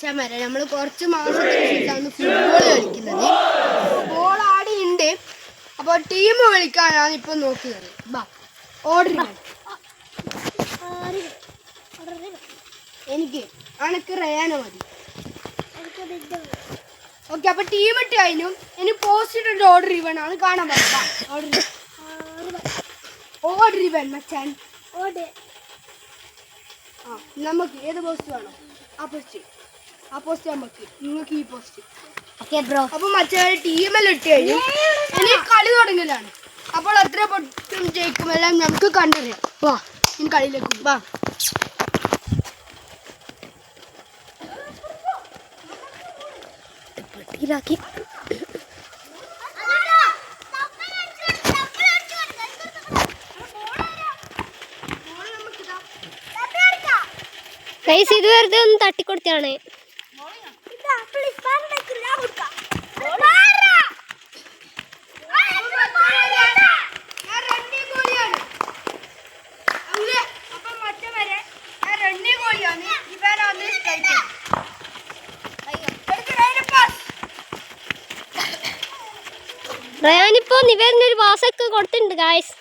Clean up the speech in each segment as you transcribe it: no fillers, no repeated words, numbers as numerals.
മച്ചന്മാരെ നമ്മൾ കുറച്ച് മാസത്തിന് ശേഷമാണ് ഫുട്ബോൾ കളിക്കുന്നത്. ബോൾ ആടി ഉണ്ട്. അപ്പോൾ ടീം വിളിക്കാനാണ് ഇപ്പം നോക്കുന്നത്. ഓർഡർ എനിക്ക് അനക്ക് റയാനോ മതി. ഓക്കെ, അപ്പോൾ ടീം ഇട്ട് കഴിഞ്ഞു. ഇനി പോസ്റ്റ് ഇട്ടിട്ട് ഓർഡർ ഇവനാണ് കാണാൻ പറ്റാം. ഓർഡർ ഇവൻ മച്ചാൻ. ആ, നമുക്ക് ഏത് പോസ്റ്റ് വേണം? ആ പോസ്റ്റ് നമുക്ക്. നിങ്ങൾക്ക് ഈ പോസ്റ്റ്. അപ്പൊ മറ്റേ ടീമെല്ലാം ഇട്ട് കഴിഞ്ഞു. ഇനി കളി തുടങ്ങലാണ്. അപ്പോൾ എത്ര പൊട്ടും ജയിക്കുമെല്ലാം നമുക്ക് കണ്ടറിയാം. വാ, ഇനി കളിയിലേക്ക് വാ. പട്ടിയിലാക്കി കൈസ് ഇത് വെറുതെ ഒന്ന് തട്ടിക്കൊടുത്താണ്. റയാനിപ്പോ നിവേദിനൊരു പാസൊക്കെ കൊടുത്തിട്ടുണ്ട് ഗായ്സ്.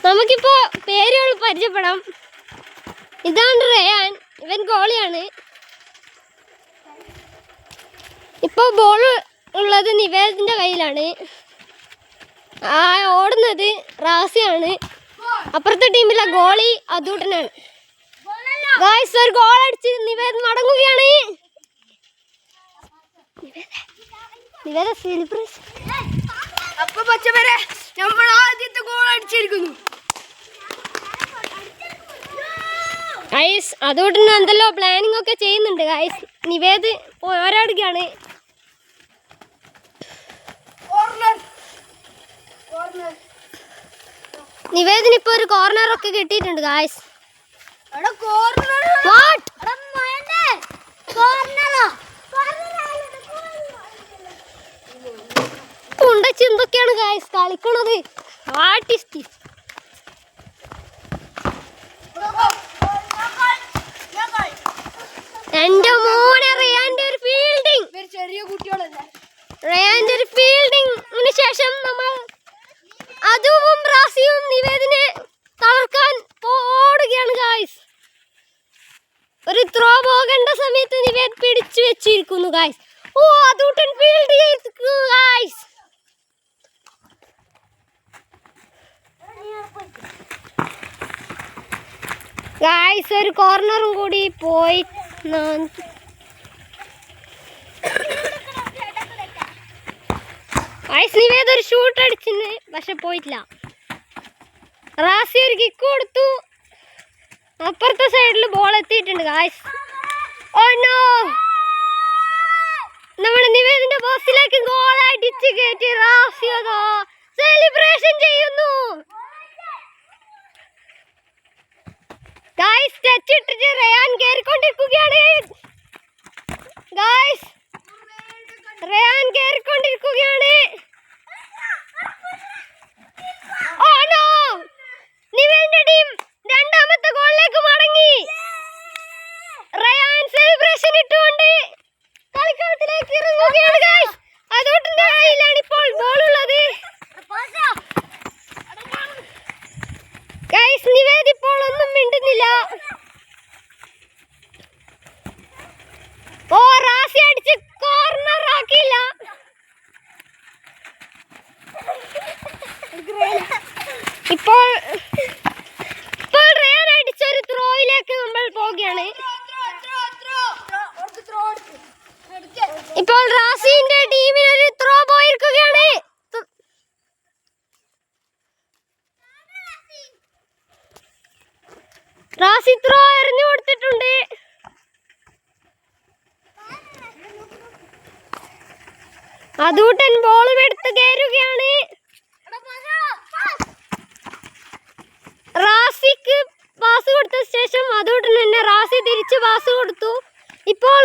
നമുക്കിപ്പോ പേരുകൾ പരിചയപ്പെടാം. ഇതാണ് റയാൻ, ഇവൻ ഗോളിയാണ്. ഇപ്പൊ ബോൾ ഉള്ളത് നിവേദിന്റെ കയ്യിലാണ്. ആ ഓടുന്നത് റാസിയാണ്. അപ്പുറത്തെ ടീമിലെ ഗോളി അതൂട്ടനാണ്. ഗായ്സ് ഒരു ഗോൾ അടിച്ച് നിവേദ് മടങ്ങുകയാണ്. നിവേദ സെലിബ്രേഷൻ. അപ്പൊ പച്ചമരെ നമ്മൾ ആദ്യത്തെ ഗോൾ അടിച്ചിരിക്കുന്നു. ഗൈസ് അതുകൊണ്ട് എന്തെല്ലോ പ്ലാനിങ് ഒക്കെ ചെയ്യുന്നുണ്ട് ഗൈസ്. നിവേദ് പോരാടുകയാണ്. നിവേദിന് ഇപ്പൊ ഒരു കോർണർ ഒക്കെ കിട്ടിയിട്ടുണ്ട് ഗൈസ്. എന്തൊക്കെയാണ് ഗൈസ് കളിക്കണത്? ആർട്ടിസ്റ്റ് എന്റെ മോനെ റയാന്റെ ഒരു ഫീൽഡിങ്. ചെറിയ കുട്ടികളല്ലേ. റയാന്റെ ഒരു ഫീൽഡിങ്ങിന് ശേഷം നമ്മൾ അതും റാസിയും നിവേദിനെ തളർക്കാൻ ഓടുകയാണ് ഗായ്സ്. ഒരു ത്രോ പോകേണ്ട സമയത്ത് നിവേദ് പിടിച്ചു വെച്ചിരിക്കുന്നു ഗായ്സ്. ഓ അതൂട്ടൻ ഫീൽഡ് ചെയ്തു ഗായ്സ്. ഗായ്സ് ഒരു കോർണറും കൂടി പോയി. ഗായ്സ് നിവേദ് ഒരു ഷൂട്ട് അടിച്ചിന്, പക്ഷെ പോയിട്ടില്ല. റാസി ഒരു കിക്ക് കൊടുത്തു. അപ്പുറത്തെ സൈഡിൽ ബോൾ എത്തിയിട്ടുണ്ട് ഗായ്സ്. ഓ നോ, നമ്മുടെ നിവേദിന്റെ ബോക്സിലേക്ക് ഗോൾ അടിച്ച് കയറ്റി റാസി അതോ സെലിബ്രേഷൻ ചെയ്യുന്നു. ഗായ്സ് ടച്ച് ഇട്ടിട്ട് റയാൻ കേറിക്കൊണ്ടിരിക്കുകയാണ്. ഗായ്സ് റയാൻ കേറിക്കൊണ്ടിരിക്കുകയാണ്. ഓ നോ, നിവേദിന്റെ ടീം രണ്ടാമത്തെ ഗോളിലേക്ക് മടങ്ങി. റയാൻ സെലിബ്രേഷൻ ഇട്ടുകൊണ്ട് കളിക്കളത്തിലേക്ക് ഇറങ്ങുകയാണ് ഗായ്സ്. അതോട്ടിന്റെ കയ്യിലാണ് ഇപ്പോൾ ബോൾ ഉള്ളത്. ഗായ്സ് നിവേദ് ഇപ്പോൾ ഒന്നും മിണ്ടുന്നില്ല. ഓ റാസി അടിച്ച് കോർണർ ആക്കിയില്ല. ഇപ്പോൾ റയാൻ അടിച്ചൊരു ത്രോയിലേക്ക് നമ്മൾ പോവുകയാണ്. ഇപ്പോൾ റാസിന്റെ ടീമിനൊരു ത്രോ പോയിരിക്കുകയാണ്. റാസി ത്രോ എറിഞ്ഞു കൊടുത്തിട്ടുണ്ട്. അതൂട്ടൻ ബോളും എടുത്ത് കയറുകയാണ്. റാസിക്ക് പാസ് കൊടുത്ത ശേഷം അതൂട്ടൻ തന്നെ റാസി തിരിച്ച് പാസ് കൊടുത്തു. ഇപ്പോൾ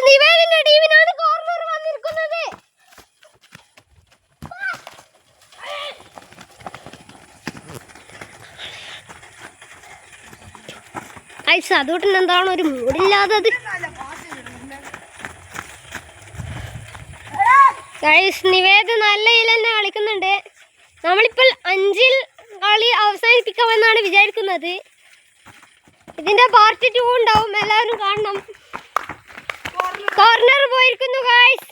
നിവേദിന്റെ ടീമിനാണ് കോർണർ വന്നിരിക്കുന്നത്. ഗായ്സ് അതുകൊണ്ട് എന്താണ് ഒരു മൂടില്ലാത്തത്. ഗായ്സ് നിവേദ് നല്ല ഇതിൽ തന്നെ കളിക്കുന്നുണ്ട്. നമ്മളിപ്പോൾ 5-ൽ കളി അവസാനിപ്പിക്കാമെന്നാണ് വിചാരിക്കുന്നത്. ഇതിന്റെ പാർട്ട് 2 ഉണ്ടാവും, എല്ലാവരും കാണണം. കോർണർ പോയിരിക്കുന്നു ഗായ്സ്.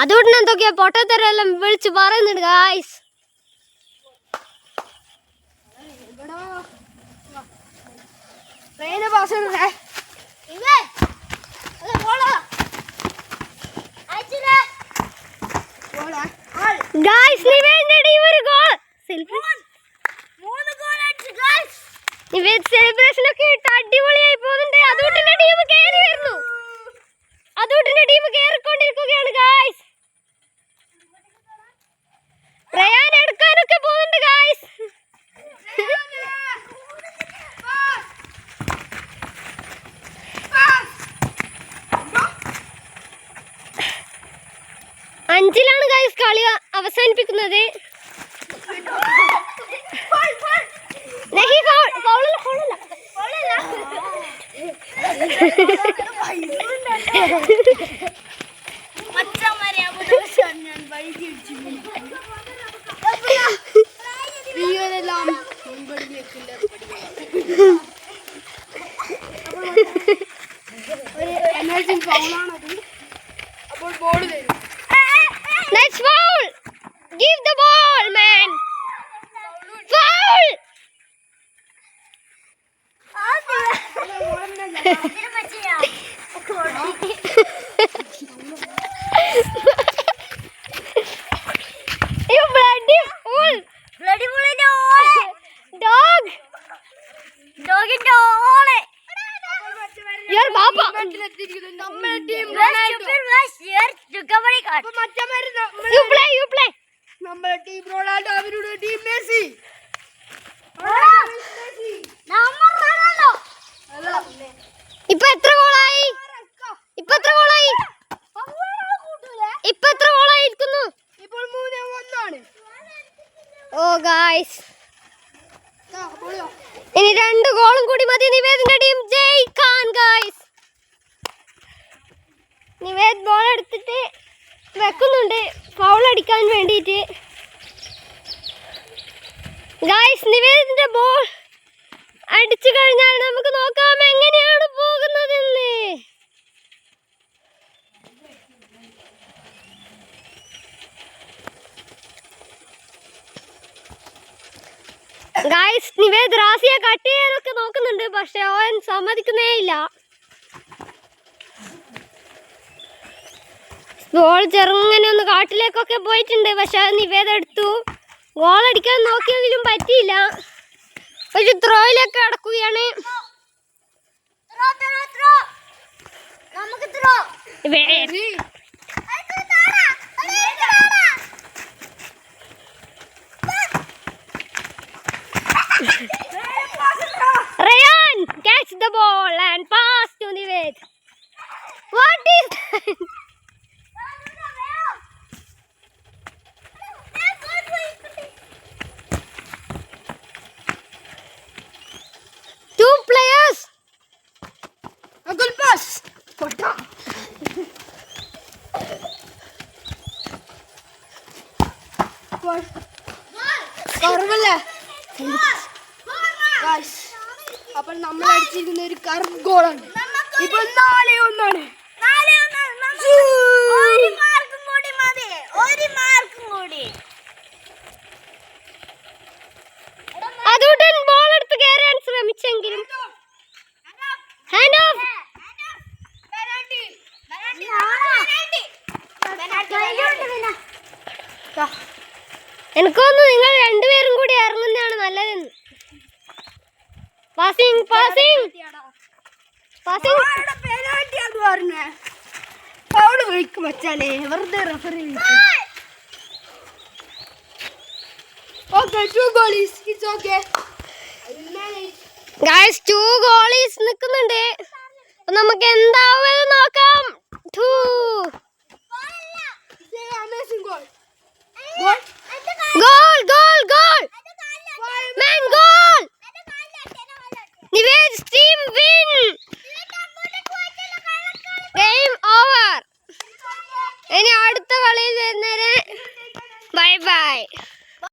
അതുകൊണ്ട് എന്തൊക്കെയാ പൊട്ടത്തരെല്ലാം വിളിച്ച് പറയുന്നുണ്ട് ഗായ്സ്. ഗായ്സ് നിവേദിന്റെ ടീം ഒരു ഗോൾ. നിവേദ് സെലിബ്രേഷൻ ഒക്കെ ഇട്ട് അടിപൊളിയായി പോകുന്നുണ്ട്. അതൂട്ടിന്റെ ടീം കയറി വരുന്നു. അതൂട്ടിന്റെ ടീം കയറിക്കൊണ്ടിരിക്കുകയാണ് ഗായ്സ്. റയാൻ എടുക്കാനൊക്കെ പോകുന്നുണ്ട് ഗായ്സ്. അഞ്ചിലാണ് ഗായ്സ് കളി അവസാനിപ്പിക്കുന്നത്. That's foul. Give the ball, man. Foul. You bloody fool. Bloody fool in the hole. Dog. Dog in the hole. Your papa. Number team. Recovery card. You play. Number team Ronaldo. Avരുടെ team Messi. ഇപ്പൊ എത്ര ഗോളായി? ഇപ്പൊ എത്ര ഗോളായിരിക്കുന്നു? ഇപ്പോൾ 3-1 ഓ guys, ഇനി 2 ഗോളും കൂടി മതി നിവേദിന്റെ team ജയിക്കാൻ ഗായ്സ്. നിവേദ് ബോൾ എടുത്തിട്ട് വെക്കുന്നുണ്ട് ഫൗൾ അടിക്കാൻ വേണ്ടിയിട്ട്. ഗായ്സ് നിവേദിന്റെ ബോൾ അടിച്ചു കഴിഞ്ഞാൽ നമുക്ക് നോക്കാം എങ്ങനെയാണ് പോകുന്നതെന്ന്. ഗായ്സ് നിവേദ് റാസിയെ കട്ട് ചെയ്യാനൊക്കെ നോക്കുന്നുണ്ട്, പക്ഷെ അവൻ സമ്മതിക്കുന്നേ ഇല്ല. ബോൾ ചെറുങ്ങനെ ഒന്ന് കാട്ടിലേക്കൊക്കെ പോയിട്ടുണ്ട്, പക്ഷെ നിവേദ് എടുത്തു. ഗോൾ അടിക്കാൻ നോക്കിയെങ്കിലും പറ്റിയില്ല. ഒരു ത്രോയിലൊക്കെ അടക്കുകയാണ്. Rayan catch the ball and pass to Nived. What is that? Two players. A good pass. Pota. Corvalla. Guys, അപ്പോൾ നമ്മൾ അടിച്ചിരിക്കുന്ന ഒരു കർവ് ഗോളാണ്. ഇപ്പോൾ 4-1. ഒരു മാർക്കും കൂടി മതി, ഒരു മാർക്കും കൂടി. അതുടൻ ബോൾ എടുത്ത് കയറാൻ ശ്രമിച്ചെങ്കിലും ഹാൻഡ് ഓഫ്. എനിക്കൊന്നു നിങ്ങൾ രണ്ടുപേരും കൂടി ഇറങ്ങുന്നതാണ് നല്ലതെന്ന്. പാസിംഗ് പാസിംഗ് പാസിംഗ് പെനാൽറ്റിയാന്ന് പറഞ്ഞേ. ഫൗൾ വിളിക്കും വെച്ചാലേ വെറുതെ റഫറി വിളിക്കും. Okay, 2 goalies. It's okay. Guys 2 ഗോളീസ് നിൽക്കുന്നുണ്ട്. നമുക്ക് എന്താവുമെന്ന് നോക്കാം. 2 amazing goal.